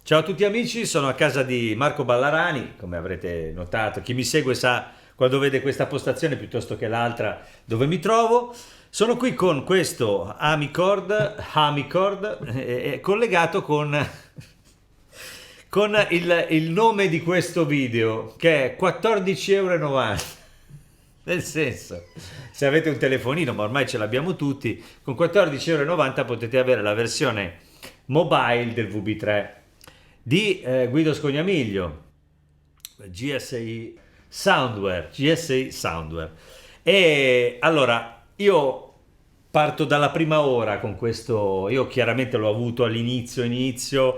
Ciao a tutti amici, sono a casa di Marco Ballarani, come avrete notato, chi mi segue sa quando vede questa postazione piuttosto che l'altra dove mi trovo. Sono qui con questo Amicord collegato con il nome di questo video che è 14,90 euro. Nel senso, se avete un telefonino, ma ormai ce l'abbiamo tutti, con 14,90 € potete avere la versione mobile del VB3 di Guido Scognamiglio, GSI Soundware. E allora io parto dalla prima ora con questo. Io chiaramente l'ho avuto all'inizio,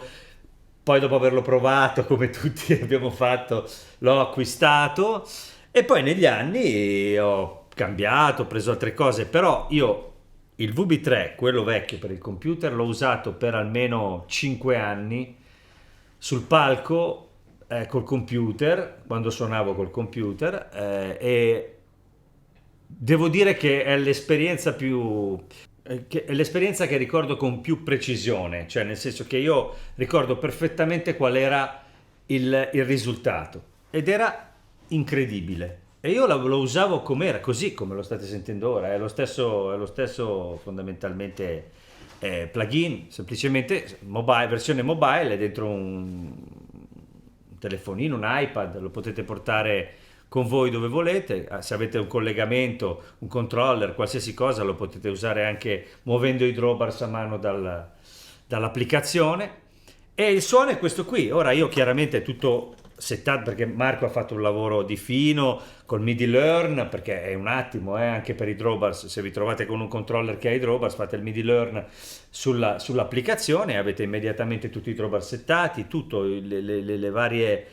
poi dopo averlo provato, come tutti abbiamo fatto, l'ho acquistato e poi negli anni ho cambiato, ho preso altre cose, però io il VB3, quello vecchio per il computer, l'ho usato per almeno 5 anni sul palco, col computer, quando suonavo col computer, e devo dire che è l'esperienza è l'esperienza che ricordo con più precisione, cioè nel senso che io ricordo perfettamente qual era il risultato ed era incredibile. E io lo usavo com'era, così come lo state sentendo ora, è lo stesso fondamentalmente plugin, semplicemente mobile, versione mobile, è dentro un telefonino, un iPad, lo potete portare con voi dove volete. Se avete un collegamento, un controller, qualsiasi cosa, lo potete usare anche muovendo i drawbars a mano dall'applicazione. E il suono è questo qui. Ora io chiaramente è tutto settato perché Marco ha fatto un lavoro di fino col MIDI Learn, perché è un attimo anche per i drawbars. Se vi trovate con un controller che ha i drawbars, fate il MIDI Learn sull'applicazione e avete immediatamente tutti i drawbars settati, tutto le varie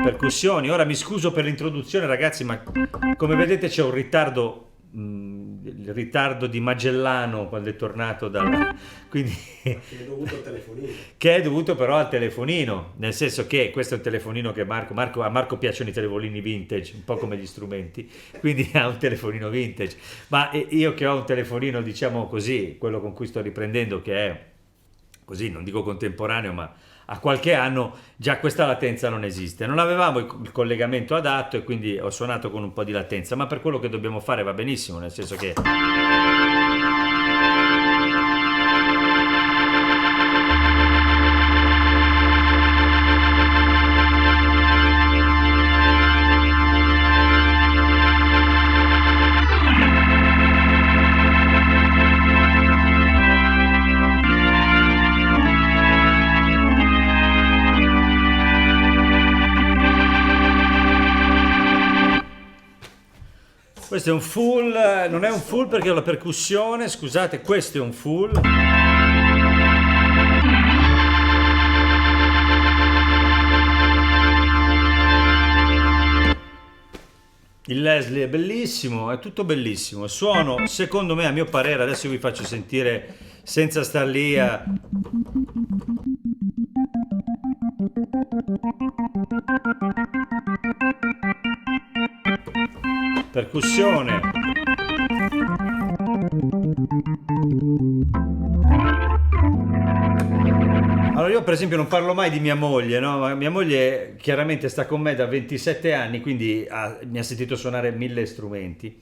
percussioni. Ora mi scuso per l'introduzione ragazzi, ma come vedete c'è un ritardo, il ritardo di Magellano quando è tornato quindi che è dovuto al telefonino. Che è dovuto però al telefonino, nel senso che questo è un telefonino che a Marco piacciono i telefonini vintage, un po' come gli strumenti, quindi ha un telefonino vintage, ma io che ho un telefonino diciamo così, quello con cui sto riprendendo, che è così, non dico contemporaneo, ma a qualche anno, già questa latenza non esiste. Non avevamo il collegamento adatto e quindi ho suonato con un po' di latenza, ma per quello che dobbiamo fare va benissimo, nel senso che questo è un full, non è un full perché ho la percussione, scusate, questo è un full. Il Leslie è bellissimo, è tutto bellissimo. Suono, secondo me, a mio parere, adesso vi faccio sentire senza star lì a... Percussione. Allora io per esempio non parlo mai di mia moglie, no? Ma mia moglie chiaramente sta con me da 27 anni, quindi mi ha sentito suonare 1000 strumenti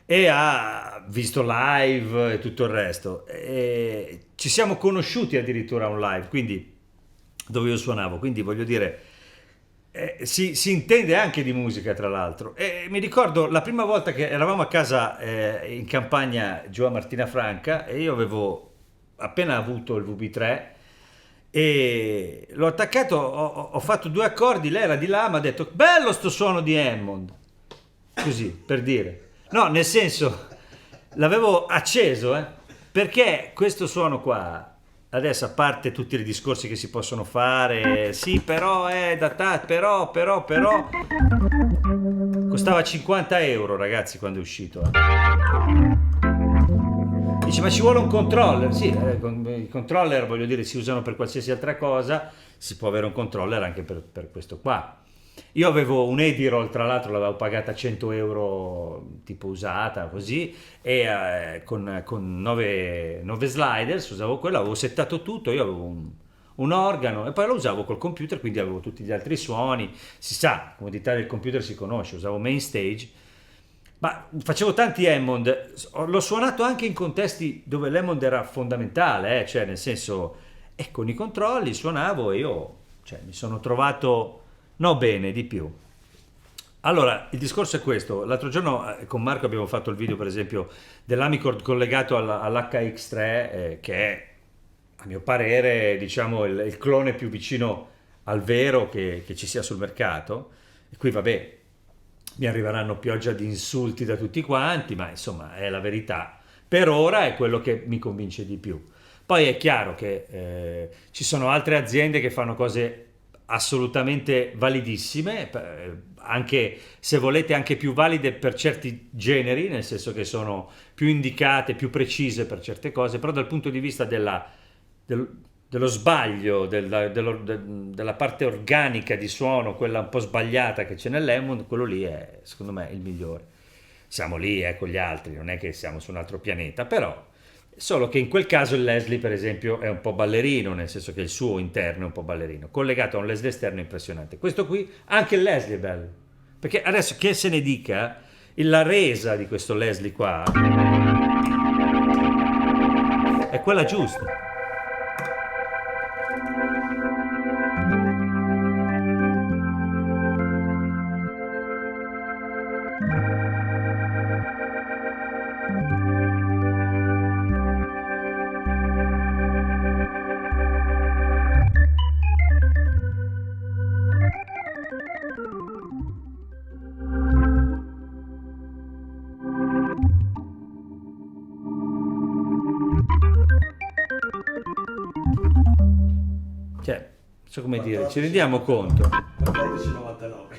e ha visto live e tutto il resto. E ci siamo conosciuti addirittura a un live, quindi dove io suonavo, quindi voglio dire... si intende anche di musica tra l'altro, e mi ricordo la prima volta che eravamo a casa in campagna giù a Martina Franca e io avevo appena avuto il VB3 e l'ho attaccato, ho fatto 2 accordi, lei era di là, mi ha detto bello sto suono di Hammond, così per dire, no, nel senso l'avevo acceso perché questo suono qua. Adesso, a parte tutti i discorsi che si possono fare, sì, però è datato, però costava 50 euro, ragazzi, quando è uscito. Dice, ma ci vuole un controller? Sì, i controller, voglio dire, si usano per qualsiasi altra cosa, si può avere un controller anche per questo qua. Io avevo un Edirol, tra l'altro l'avevo pagata 100 euro, tipo usata così, e con 9 sliders usavo quello, avevo settato tutto, io avevo un organo e poi lo usavo col computer, quindi avevo tutti gli altri suoni. Si sa, la comodità del computer si conosce, usavo Mainstage, ma facevo tanti Hammond, l'ho suonato anche in contesti dove l'Hammond era fondamentale, cioè nel senso, con i controlli suonavo e io, cioè, mi sono trovato, no, bene, di più. Allora, il discorso è questo. L'altro giorno con Marco abbiamo fatto il video, per esempio, dell'Amicord collegato all'HX3, che è, a mio parere, diciamo, il clone più vicino al vero che ci sia sul mercato. E qui, vabbè, mi arriveranno pioggia di insulti da tutti quanti, ma insomma è la verità. Per ora è quello che mi convince di più. Poi è chiaro che ci sono altre aziende che fanno cose assolutamente validissime, anche se volete anche più valide per certi generi, nel senso che sono più indicate, più precise per certe cose, però dal punto di vista dello sbaglio, della parte organica di suono, quella un po' sbagliata che c'è nell'Hammond, quello lì è secondo me il migliore. Siamo lì con gli altri, non è che siamo su un altro pianeta, però solo che in quel caso il Leslie per esempio è un po' ballerino, nel senso che il suo interno è un po' ballerino, collegato a un Leslie esterno impressionante. Questo qui, anche il Leslie è bello, perché adesso che se ne dica, la resa di questo Leslie qua è quella giusta. Cioè, non so come dire, ci rendiamo conto. 14,99.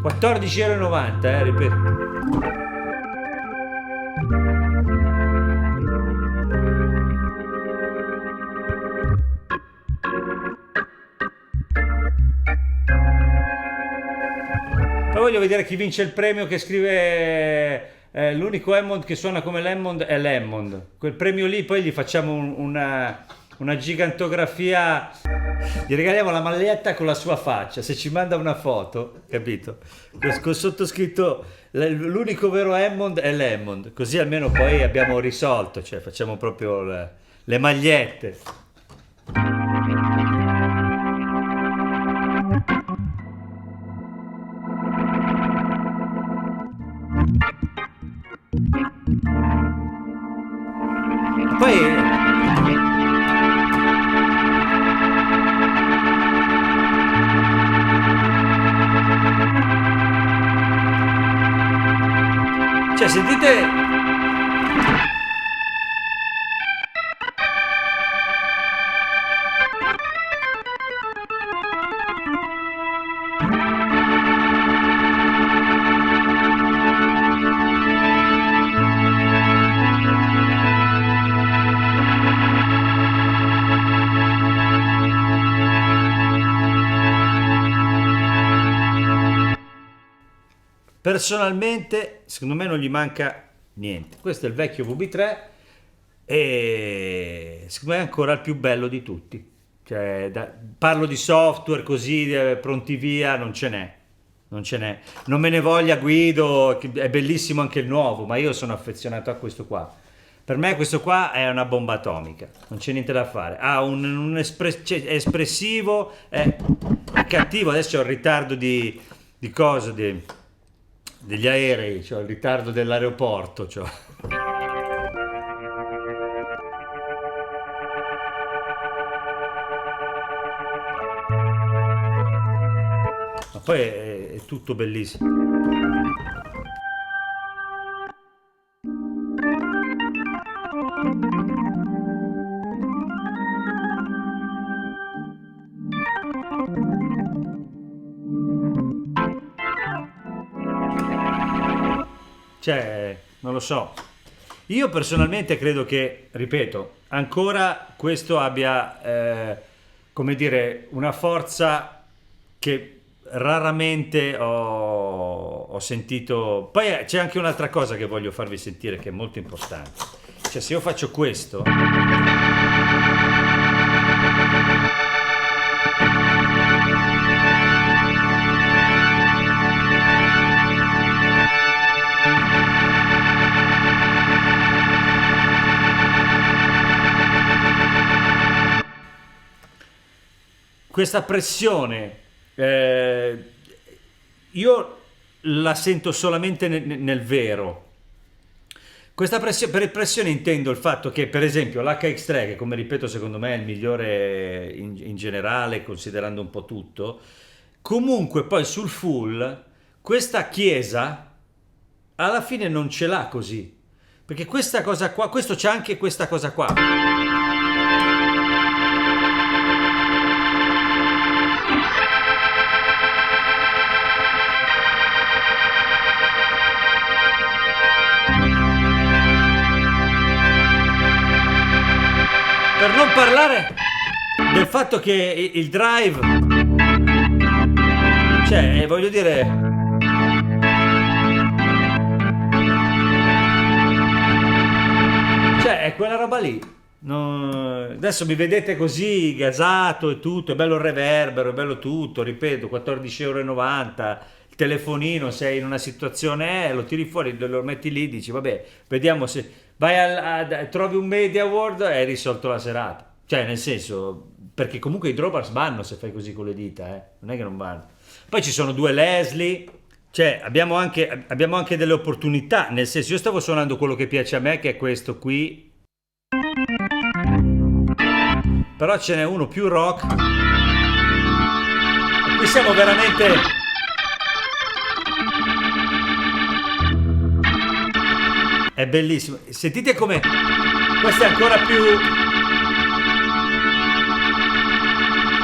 €14,90, ripeto. Poi voglio vedere chi vince il premio che scrive l'unico Hammond che suona come l'Hammond è l'Hammond. Quel premio lì poi gli facciamo una gigantografia, gli regaliamo la maglietta con la sua faccia, se ci manda una foto, capito? Con sottoscritto l'unico vero Hammond è l'Hammond, così almeno poi abbiamo risolto, cioè facciamo proprio le magliette. Poi cioè sentite, personalmente secondo me non gli manca niente. Questo è il vecchio VB3 e secondo me è ancora il più bello di tutti. Cioè, parlo di software così pronti via, non ce n'è. Non ce n'è. Non me ne voglia Guido, è bellissimo anche il nuovo, ma io sono affezionato a questo qua. Per me questo qua è una bomba atomica, non c'è niente da fare. Ha cioè, è espressivo, è cattivo. Adesso ho il ritardo di cose, degli aerei, cioè il ritardo dell'aeroporto. Cioè. Ma poi è tutto bellissimo. Cioè, non lo so. Io personalmente credo che, ripeto, ancora questo abbia, come dire, una forza che raramente ho sentito. Poi c'è anche un'altra cosa che voglio farvi sentire che è molto importante. Cioè, se io faccio questo, questa pressione, io la sento solamente nel vero. Questa per pressione intendo il fatto che, per esempio, l'HX3, che come ripeto secondo me è il migliore in generale, considerando un po' tutto, comunque poi sul full, questa chiesa alla fine non ce l'ha così. Perché questa cosa qua, questo c'è anche questa cosa qua. Per non parlare del fatto che il drive, cioè, voglio dire, cioè, è quella roba lì. Adesso mi vedete così gasato e tutto, è bello il reverbero, è bello tutto, ripeto, 14,90 €, il telefonino, sei in una situazione, lo tiri fuori, lo metti lì, dici, vabbè, vediamo se vai trovi un Media World e hai risolto la serata. Cioè, nel senso, perché comunque i drawbars vanno se fai così con le dita, non è che non vanno. Poi ci sono due Leslie, cioè abbiamo anche delle opportunità, nel senso, io stavo suonando quello che piace a me, che è questo qui, però ce n'è uno più rock. Qui siamo veramente... È bellissimo. Sentite come questo è ancora più...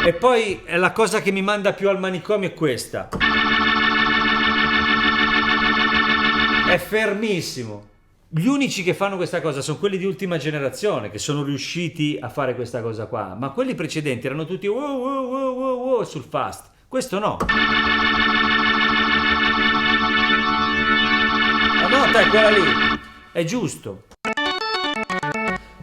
E poi la cosa che mi manda più al manicomio è questa. È fermissimo. Gli unici che fanno questa cosa sono quelli di ultima generazione, che sono riusciti a fare questa cosa qua. Ma quelli precedenti erano tutti wow, wow, wow, wow, wow sul fast. Questo no. La nota è quella lì. È giusto.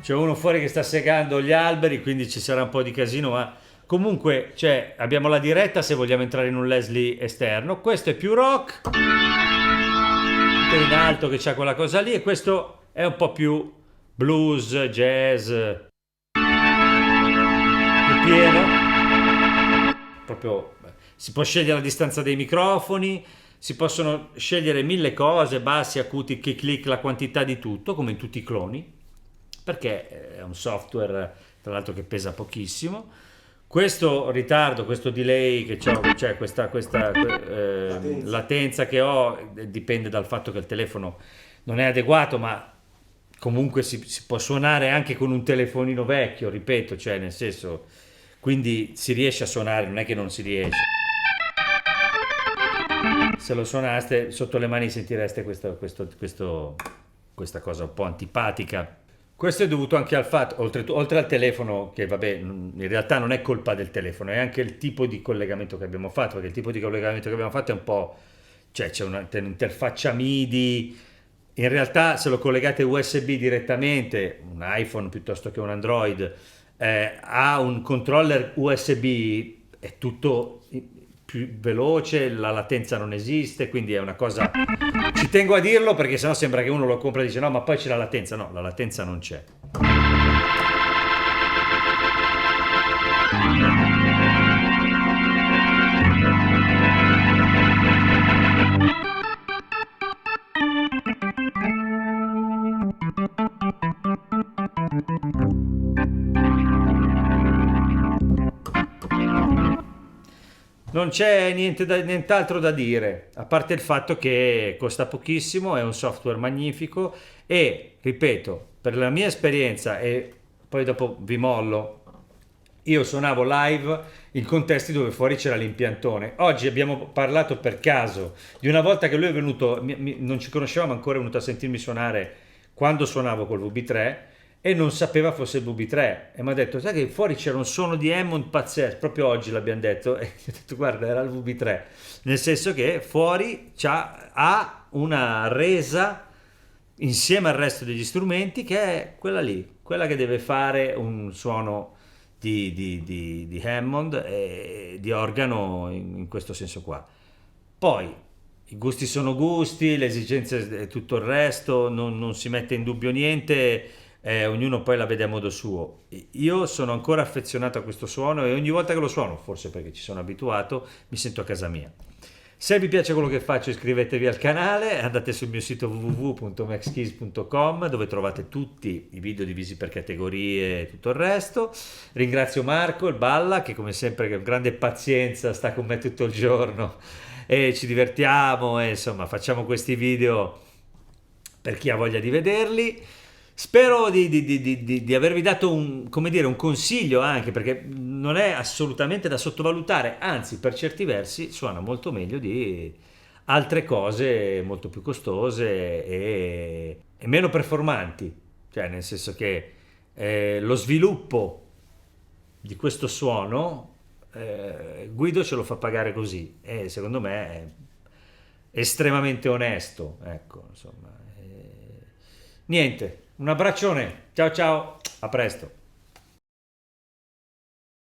C'è uno fuori che sta segando gli alberi, quindi ci sarà un po' di casino, ma comunque, cioè, abbiamo la diretta se vogliamo entrare in un Leslie esterno. Questo è più rock, in alto che c'ha quella cosa lì, e questo è un po' più blues, jazz, più pieno. Proprio si può scegliere la distanza dei microfoni, si possono scegliere mille cose, bassi, acuti, click click, la quantità di tutto, come in tutti i cloni, perché è un software tra l'altro che pesa pochissimo. Questo ritardo, questo delay che ho, cioè questa latenza che ho, dipende dal fatto che il telefono non è adeguato, ma comunque si può suonare anche con un telefonino vecchio, ripeto, cioè nel senso, quindi si riesce a suonare, non è che non si riesce. Se lo suonaste sotto le mani sentireste questa cosa un po' antipatica. Questo è dovuto anche al fatto, oltre al telefono, che vabbè, in realtà non è colpa del telefono, è anche il tipo di collegamento che abbiamo fatto, perché il tipo di collegamento che abbiamo fatto è un po', cioè c'è un'interfaccia MIDI, in realtà se lo collegate USB direttamente, un iPhone piuttosto che un Android, ha un controller USB, è tutto più veloce, la latenza non esiste, quindi è una cosa, ci tengo a dirlo perché sennò sembra che uno lo compra e dice no ma poi c'è la latenza, no, la latenza non c'è. Non c'è nient'altro da dire, a parte il fatto che costa pochissimo, è un software magnifico e, ripeto, per la mia esperienza, e poi dopo vi mollo, io suonavo live in contesti dove fuori c'era l'impiantone. Oggi abbiamo parlato per caso di una volta che lui è venuto, non ci conoscevamo ancora, è venuto a sentirmi suonare quando suonavo col VB3, e non sapeva fosse il VB3 e mi ha detto sai che fuori c'era un suono di Hammond pazzesco, proprio oggi l'abbiamo detto, e gli ho detto guarda era il VB3, nel senso che fuori ha una resa insieme al resto degli strumenti che è quella lì, quella che deve fare un suono di Hammond e di organo in questo senso qua. Poi i gusti sono gusti, le esigenze e tutto il resto, non si mette in dubbio niente, ognuno poi la vede a modo suo. Io sono ancora affezionato a questo suono e ogni volta che lo suono, forse perché ci sono abituato, mi sento a casa mia. Se vi piace quello che faccio iscrivetevi al canale, andate sul mio sito www.maxkeys.com dove trovate tutti i video divisi per categorie e tutto il resto. Ringrazio Marco, il Balla, che come sempre con grande pazienza sta con me tutto il giorno e ci divertiamo e insomma facciamo questi video per chi ha voglia di vederli. Spero di avervi dato un, come dire, un consiglio anche perché non è assolutamente da sottovalutare, anzi per certi versi suona molto meglio di altre cose molto più costose e meno performanti, cioè nel senso che lo sviluppo di questo suono Guido ce lo fa pagare così e secondo me è estremamente onesto, ecco, insomma. Niente, un abbraccione, ciao ciao, a presto.